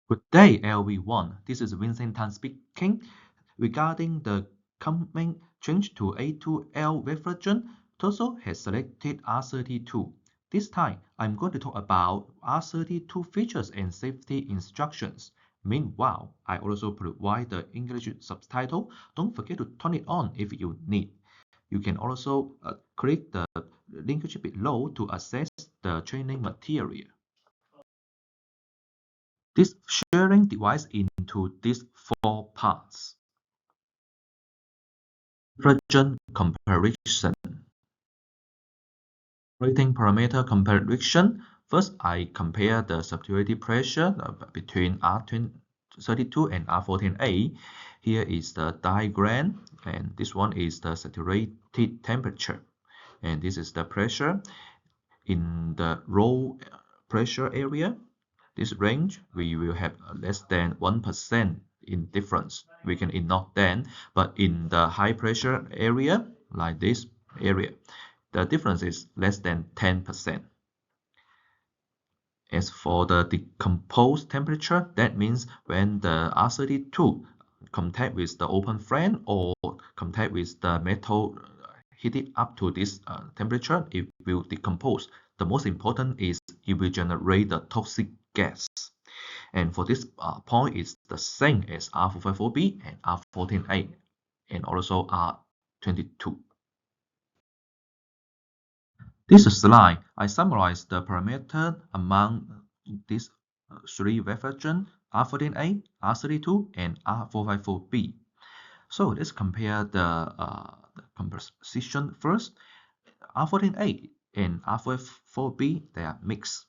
Good day, everyone. This is Vincent Tan speaking. Regarding the coming change to A2L refrigerant, Toso has selected R32. This time, I'm going to talk about R32 features and safety instructions. Meanwhile, I also provide the English subtitle. Don't forget to turn it on if you need. You can also click the linkage below to access the training material. This sharing divides into these four parts. Refrigerant comparison. Rating parameter comparison. First, I compare the saturated pressure between R32 and R14A. Here is the diagram, and this one is the saturated temperature. And this is the pressure in the low pressure area. This range, we will have less than 1% in difference. We can ignore that, but in the high pressure area, like this area, the difference is less than 10%. As for the decomposed temperature, that means when the R32 contact with the open flame or contact with the metal heated up to this temperature, it will decompose. The most important is it will generate the toxic gas. And for this point, it's the same as R454B and R14A and also R22. This slide, I summarize the parameter among these three refrigerants, R14A, R32, and R454B. So let's compare the composition first. R14A and R454B, they are mixed.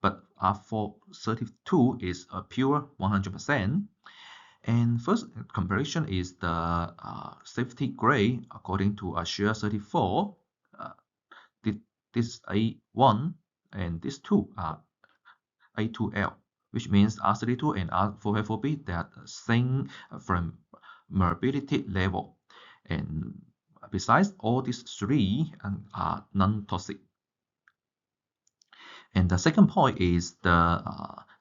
But R432 is a pure 100%. And first comparison is the safety grade according to ASHA 34. This is A1 and these two are A2L, which means R32 and R454B, they are the same flammability level. And besides, all these three are non-toxic. And the second point is the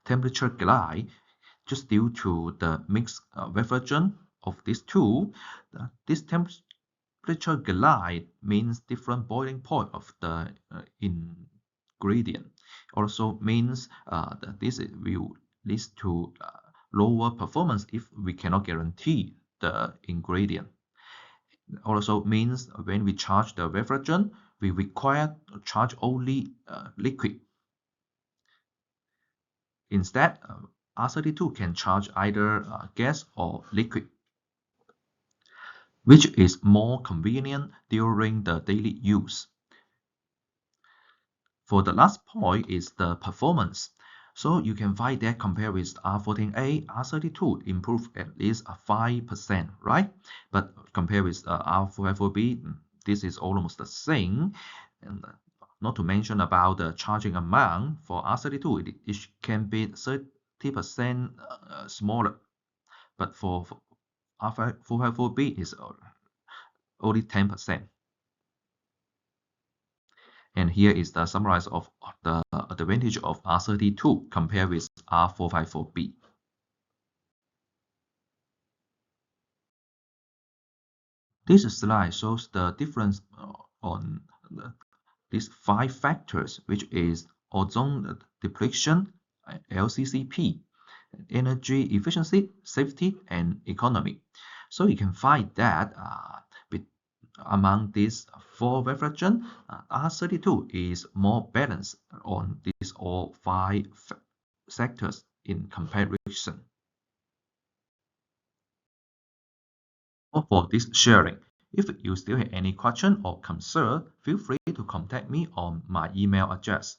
temperature glide. Just due to the mixed refrigerant of these two, this temperature glide means different boiling point of the ingredient. Also means that this will lead to lower performance if we cannot guarantee the ingredient. Also means when we charge the refrigerant, we require to charge only liquid. Instead, R32 can charge either gas or liquid, which is more convenient during the daily use. For the last point is the performance. So you can find that compared with R14A, R32 improve at least 5%, right? But compared with R454B, this is almost the same. And not to mention about the charging amount for R32, it can be 30% smaller. But for R454B is only 10%. And here is the summarize of the advantage of R32 compared with R454B. This slide shows the difference on these 5 factors, which is ozone depletion, LCCP, energy efficiency, safety, and economy. So you can find that among these 4 refrigerants, R32 is more balanced on these all 5 sectors in comparison. For this sharing, if you still have any question or concern, feel free to contact me on my email address.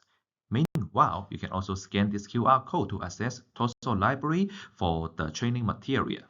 Meanwhile, you can also scan this QR code to access TOSO library for the training material.